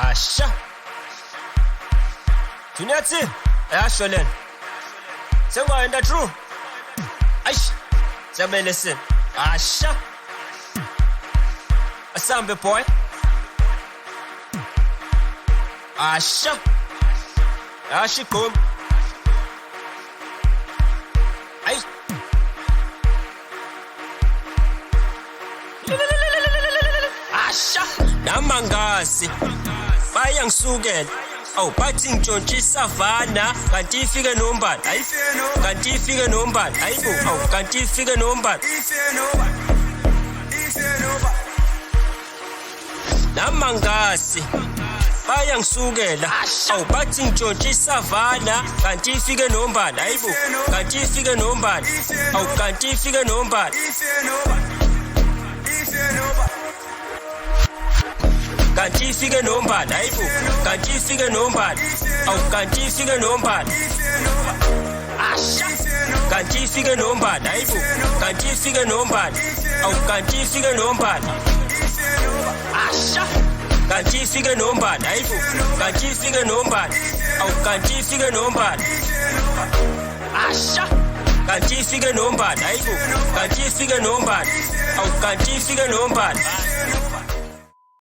Asha Junior-T ayasho lena sengwayenda true Aish Siyabe listen Asha Asambe boy Asha Ashikum Ay Asha Namangazi bayangisukela awu bathi ngitshontshe isavana kanti ifike nombani hayi kanti ifike nombani hayibo awu kanti ifike nombani namangazi bayangisukela awu bathi ngitshontshe isavana kanti ifike nombani hayibo kanti ifike nombani awu kanti ifike nombani kanti ifike nombani hayibo kanti ifike nombani awu kanti ifike nombani Asha kanti ifike nombani hayibo kanti ifike nombani awu kanti ifike nombani Asha kanti ifike nombani hayibo kanti ifike nombani awu kanti ifike nombani Asha kanti ifike nombani hayibo kanti ifike nombani awu kanti ifike nombani